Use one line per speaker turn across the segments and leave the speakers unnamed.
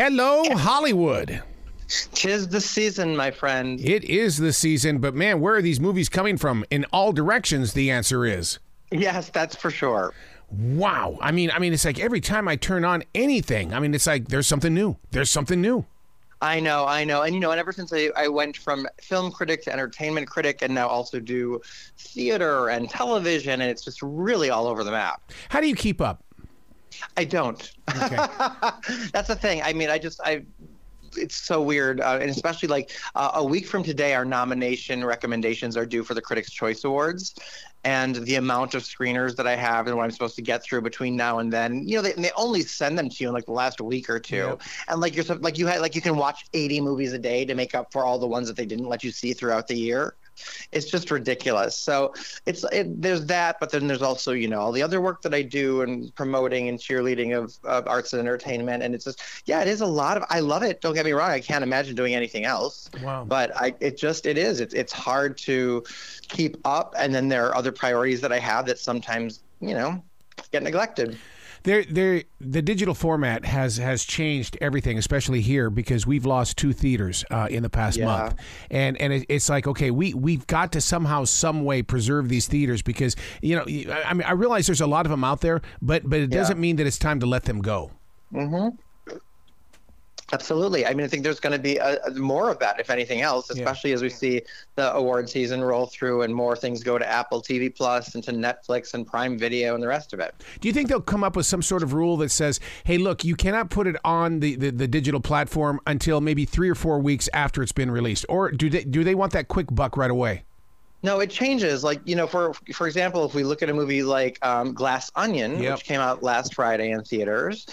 Hello, Hollywood.
'Tis the season, my friend.
It is the season, but man, where are these movies coming from? In all directions, the answer is.
Yes, that's for sure.
Wow. I mean, it's like every time I turn on anything, it's like there's something new. There's something new.
I know. And, and ever since I went from film critic to entertainment critic and now also do theater and television, and it's just really all over the map.
How do you keep up?
I don't.
Okay.
That's the thing. It's so weird, and especially like a week from today, our nomination recommendations are due for the Critics' Choice Awards, and the amount of screeners that I have and what I'm supposed to get through between now and then, they only send them to you in like the last week or two, yep. And you can watch 80 movies a day to make up for all the ones that they didn't let you see throughout the year. It's just ridiculous. So there's that, but then there's also, all the other work that I do and promoting and cheerleading of arts and entertainment. And it's just, it is a lot of, I love it. Don't get me wrong. I can't imagine doing anything else. Wow. But it's hard to keep up. And then there are other priorities that I have that sometimes, get neglected.
The digital format has changed everything, especially here, because we've lost 2 theaters in the past month, and it's like, okay, we've got to somehow, some way preserve these theaters because I realize there's a lot of them out there, but it doesn't mean that it's time to let them go. Mm-hmm.
Absolutely. I think there's going to be more of that, if anything else, especially as we see the award season roll through and more things go to Apple TV Plus and to Netflix and Prime Video and the rest of it.
Do you think they'll come up with some sort of rule that says, hey, look, you cannot put it on the digital platform until maybe 3 or 4 weeks after it's been released? Or do they want that quick buck right away?
No, it changes. Like, for example, if we look at a movie like Glass Onion, which came out last Friday in theaters,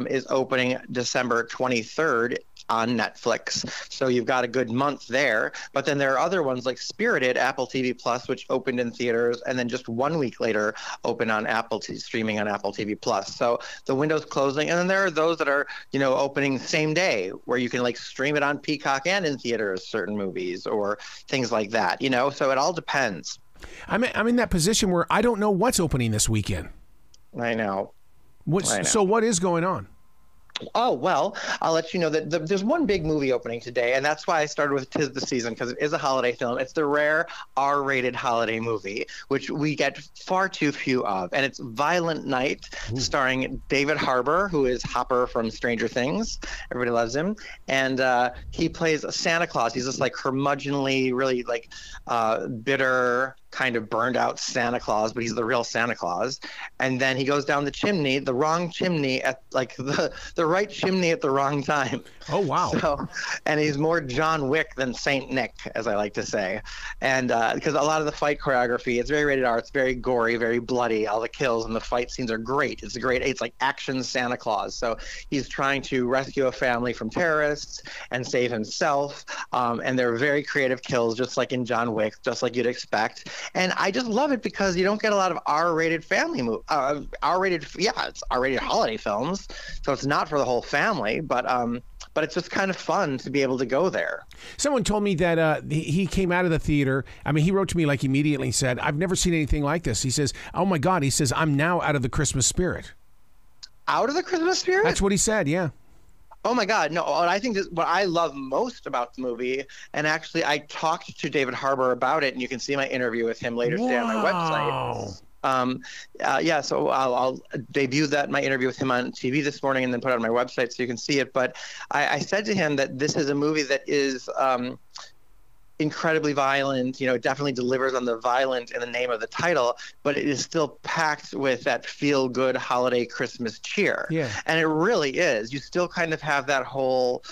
is opening December 23rd on Netflix. So you've got a good month there. But then there are other ones like Spirited, Apple TV Plus, which opened in theaters, and then just 1 week later open on streaming on Apple TV Plus. So the window's closing. And then there are those that are, opening same day where you can like stream it on Peacock and in theaters, certain movies or things like that, so it all depends.
I'm in that position where I don't know what's opening this weekend.
I know.
So what is going on?
Oh, well, I'll let you know that there's one big movie opening today, and that's why I started with 'Tis the Season, because it is a holiday film. It's the rare R-rated holiday movie, which we get far too few of, and it's Violent Night, starring David Harbour, who is Hopper from Stranger Things. Everybody loves him, and he plays Santa Claus. He's this like curmudgeonly, really like bitter, kind of burned out Santa Claus, but he's the real Santa Claus. And then he goes down the chimney, the wrong chimney at like the right chimney at the wrong time.
Oh, wow.
So, and he's more John Wick than Saint Nick, as I like to say. And because a lot of the fight choreography, it's very rated R, it's very gory, very bloody. All the kills and the fight scenes are great. It's like action Santa Claus. So he's trying to rescue a family from terrorists and save himself. And they're very creative kills, just like in John Wick, just like you'd expect. And I just love it because you don't get a lot of R-rated family it's R-rated holiday films, so it's not for the whole family, but it's just kind of fun to be able to go there.
Someone told me that he came out of the theater. He wrote to me like immediately and said, I've never seen anything like this. He says, oh my God, he says, I'm now out of the Christmas spirit.
Out of the Christmas spirit?
That's what he said, yeah.
Oh my God, no! I think what I love most about the movie, and actually I talked to David Harbour about it, and you can see my interview with him later today on my website. So I'll debut my interview with him on TV this morning, and then put it on my website so you can see it. But I said to him that this is a movie that is incredibly violent. It definitely delivers on the violent in the name of the title, but it is still packed with that feel-good holiday Christmas cheer. Yeah. And it really is. You still kind of have that whole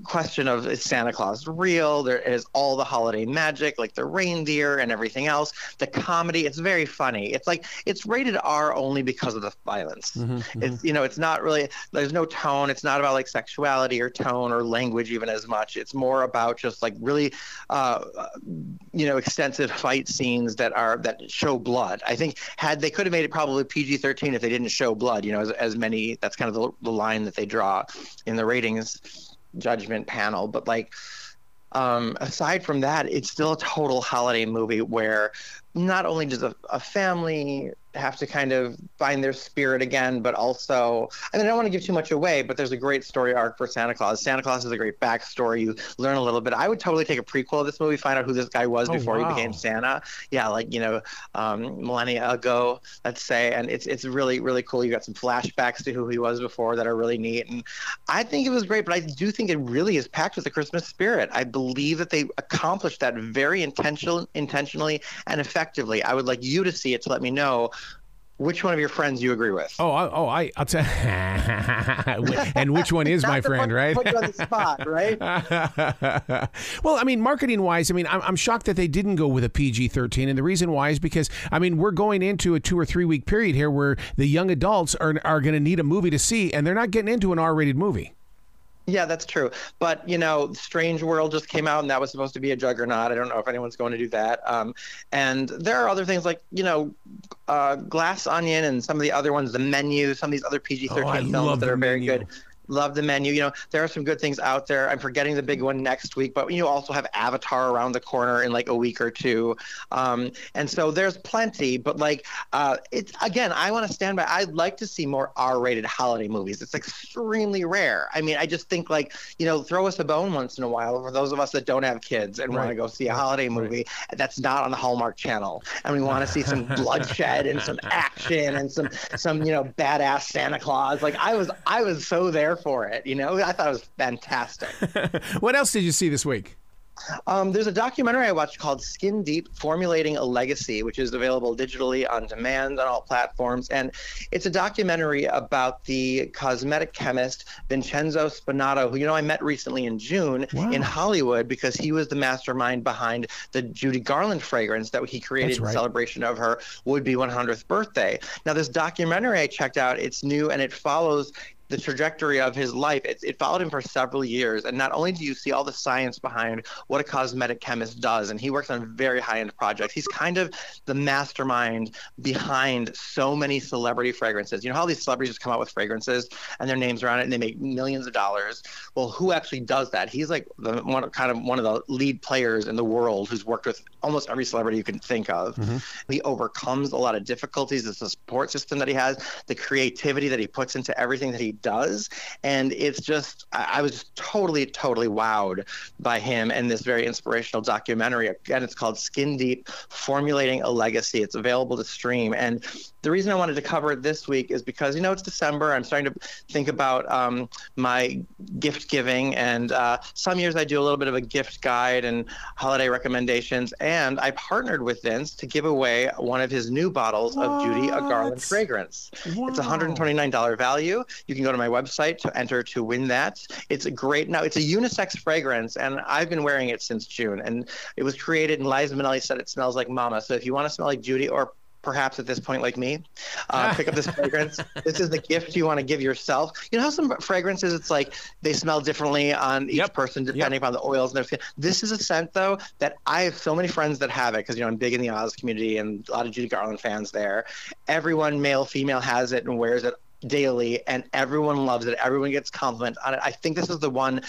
question of, is Santa Claus real? There is all the holiday magic, like the reindeer and everything else. The comedy, it's very funny. It's like, it's rated R only because of the violence. Mm-hmm, it's, it's not really, there's no tone. It's not about like sexuality or tone or language even as much. It's more about just like really, extensive fight scenes that show blood. I think they could have made it probably PG-13 if they didn't show blood, as many, that's kind of the line that they draw in the ratings judgment panel. But like aside from that, it's still a total holiday movie where not only does a family have to kind of find their spirit again, but also, I mean, I don't want to give too much away, but there's a great story arc for Santa Claus. Santa Claus is a great backstory. You learn a little bit. I would totally take a prequel of this movie, find out who this guy was before he became Santa. Yeah, like, millennia ago, let's say. And it's really, really cool. You got some flashbacks to who he was before that are really neat. And I think it was great, but I do think it really is packed with the Christmas spirit. I believe that they accomplished that very intentionally and effectively. I would like you to see it to let me know which one of your friends you agree with.
I'll tell. And which one is my friend, right?
Put you on the spot, right?
Well, I mean, marketing wise, I mean, I'm shocked that they didn't go with a PG-13, and the reason why is because, I mean, we're going into a 2 or 3 week period here where the young adults are going to need a movie to see, and they're not getting into an R-rated movie.
Yeah, that's true. But, Strange World just came out, and that was supposed to be a juggernaut. I don't know if anyone's going to do that. And there are other things like, Glass Onion and some of the other ones, The Menu, some of these other PG-13 films that are very good. Love The Menu. There are some good things out there. I'm forgetting the big one next week, but you also have Avatar around the corner in like a week or two. And so there's plenty, but it's, again, I want to stand by. I'd like to see more R-rated holiday movies. It's extremely rare. I mean, I just think throw us a bone once in a while for those of us that don't have kids and want to go see a holiday movie that's not on the Hallmark Channel. And we want to see some bloodshed and some action and some badass Santa Claus. Like I was so there for it. I thought it was fantastic.
What else did you see this week?
There's a documentary I watched called Skin Deep, Formulating a Legacy, which is available digitally on demand on all platforms. And it's a documentary about the cosmetic chemist Vincenzo Spinato, who, I met recently in June in Hollywood because he was the mastermind behind the Judy Garland fragrance that he created in celebration of her would-be 100th birthday. Now, this documentary I checked out, it's new and it follows the trajectory of his life. It followed him for several years. And not only do you see all the science behind what a cosmetic chemist does, and he works on very high-end projects, he's kind of the mastermind behind so many celebrity fragrances. How these celebrities just come out with fragrances and their names are on it and they make millions of dollars? Well, who actually does that? He's like one of the lead players in the world who's worked with almost every celebrity you can think of. Mm-hmm. He overcomes a lot of difficulties. It's a support system that he has, the creativity that he puts into everything that he does. And it's just, I was just totally wowed by him and this very inspirational documentary. Again, it's called Skin Deep, Formulating a Legacy. It's available to stream. And the reason I wanted to cover it this week is because, it's December. I'm starting to think about my gift giving. And some years I do a little bit of a gift guide and holiday recommendations. And I partnered with Vince to give away one of his new bottles of Judy Garland fragrance. Wow. It's $129 value. You can go to my website to enter to win that. It's a great, now it's a unisex fragrance, and I've been wearing it since June. And it was created, and Liza Minnelli said it smells like mama. So if you want to smell like Judy, or perhaps at this point like me, pick up this fragrance. This is the gift you want to give yourself. You know how some fragrances, it's like they smell differently on each person depending upon the oils and their skin. This is a scent, though, that I have so many friends that have it because, I'm big in the Oz community and a lot of Judy Garland fans there. Everyone, male, female, has it and wears it daily, and everyone loves it. Everyone gets compliment on it. I think this is the one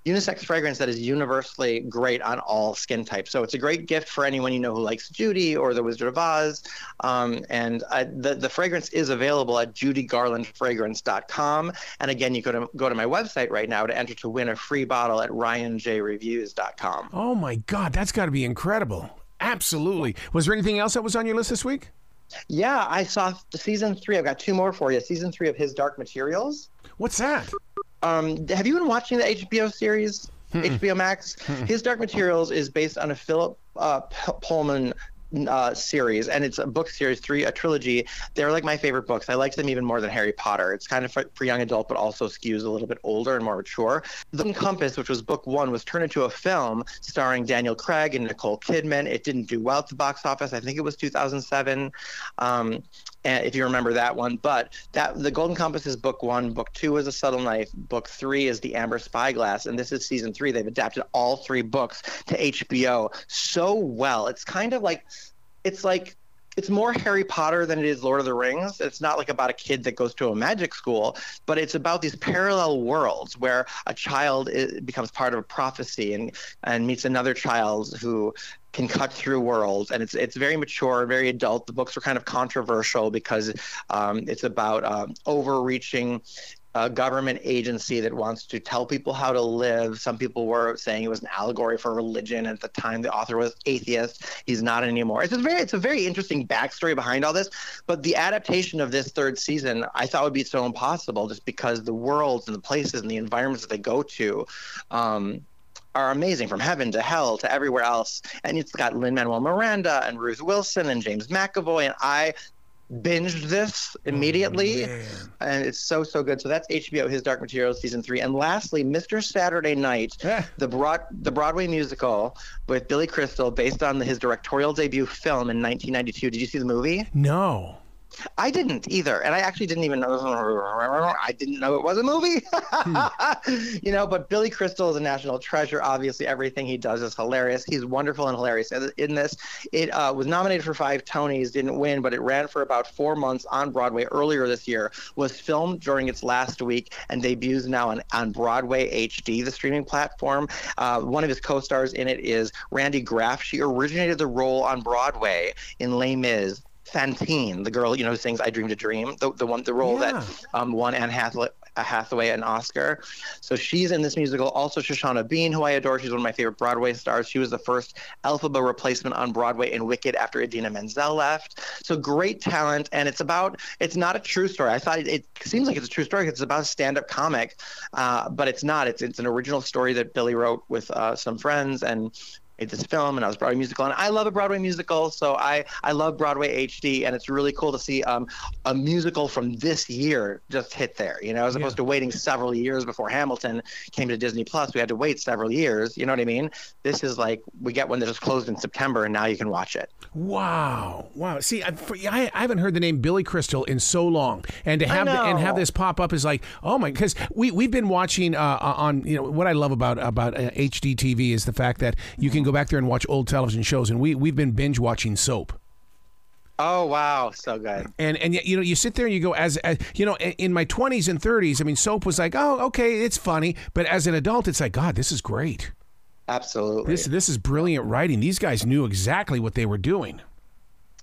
unisex fragrance that is universally great on all skin types. So it's a great gift for anyone who likes Judy or the Wizard of Oz. And the fragrance is available at judygarlandfragrance.com. And again, you go to my website right now to enter to win a free bottle at ryanjreviews.com.
Oh my God, that's got to be incredible. Absolutely. Was there anything else that was on your list this week?
Yeah, I saw season 3. I've got 2 more for you. Season 3 of His Dark Materials.
What's that?
Have you been watching the HBO series, HBO Max? His Dark Materials is based on a Philip Pullman series, and it's a book series, a trilogy. They're like my favorite books. I liked them even more than Harry Potter. It's kind of for young adult, but also skews a little bit older and more mature. The Golden Compass, which was book 1, was turned into a film starring Daniel Craig and Nicole Kidman. It didn't do well at the box office. I think it was 2007. And if you remember that one, but the Golden Compass is book 1, book 2 is A Subtle Knife, book 3 is The Amber Spyglass, and this is season 3. They've adapted all 3 books to HBO so well. It's kind of like, it's it's more Harry Potter than it is Lord of the Rings. It's not like about a kid that goes to a magic school, but it's about these parallel worlds where a child becomes part of a prophecy and meets another child who can cut through worlds, and it's very mature, very adult. The books were kind of controversial because it's about overreaching government agency that wants to tell people how to live. Some people were saying it was an allegory for religion. At the time, the author was atheist. He's not anymore. It's a very interesting backstory behind all this. But the adaptation of this third season, I thought would be so impossible, just because the worlds and the places and the environments that they go to are amazing, from heaven to hell to everywhere else. And it's got Lin-Manuel Miranda and Ruth Wilson and James McAvoy, and I binged this immediately, and it's so good. So that's HBO, His Dark Materials season 3. And lastly, Mr. Saturday Night, the Broadway musical with Billy Crystal, based on his directorial debut film in 1992. Did you see the movie?
No.
I didn't either, and I actually didn't even know. I didn't know it was a movie. You know, but Billy Crystal is a national treasure. Obviously, everything he does is hilarious. He's wonderful and hilarious. In this, it was nominated for 5 Tonys, didn't win, but it ran for about 4 months on Broadway earlier this year. Was filmed during its last week and debuts now on Broadway HD, the streaming platform. One of his co-stars in it is Randy Graff. She originated the role on Broadway in Les Mis. Fantine, the girl, who sings "I Dreamed a Dream," the role that won Anne Hathaway an Oscar. So she's in this musical. Also, Shoshana Bean, who I adore. She's one of my favorite Broadway stars. She was the first Elphaba replacement on Broadway in Wicked after Idina Menzel left. So great talent, and it's not a true story. I thought it seems like it's a true story because it's about a stand-up comic, but it's not. It's an original story that Billy wrote with some friends, and made this film, and I was Broadway musical, and I love a Broadway musical, so I love Broadway HD, and it's really cool to see a musical from this year just hit there, as opposed to waiting several years before Hamilton came to Disney Plus. We had to wait several years, you know what I mean? This is like, we get one that just closed in September, and now you can watch it.
Wow. See, I haven't heard the name Billy Crystal in so long, and to have this pop up is like, oh my, because we've been watching on, what I love about HD TV is the fact that you can go back there and watch old television shows, and we've been binge watching Soap.
Oh wow, so good.
And yet, you sit there and you go, as in my 20s and 30s, I mean, Soap was like, oh, okay, it's funny, but as an adult, it's like, God, this is great.
Absolutely.
This is brilliant writing. These guys knew exactly what they were doing.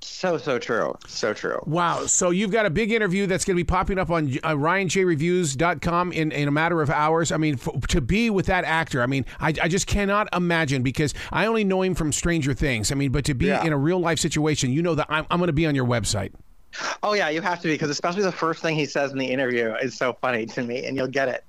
So true. So true.
Wow. So you've got a big interview that's going to be popping up on RyanJReviews.com in a matter of hours. I mean, to be with that actor, I mean, I just cannot imagine, because I only know him from Stranger Things. I mean, but to be in a real life situation, that I'm going to be on your website.
Oh, yeah, you have to be, because especially the first thing he says in the interview is so funny to me, and you'll get it.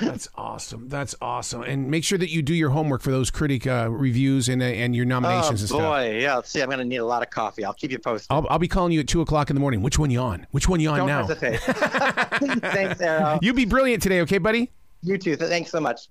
That's awesome. And make sure that you do your homework for those critic reviews and your nominations and stuff.
Oh, boy, yeah. Let's see, I'm going to need a lot of coffee. I'll keep you posted.
I'll be calling you at 2 o'clock in the morning. Which one you on? Don't
hesitate. Thanks, Arrow.
You be brilliant today, okay, buddy?
You too. Thanks so much.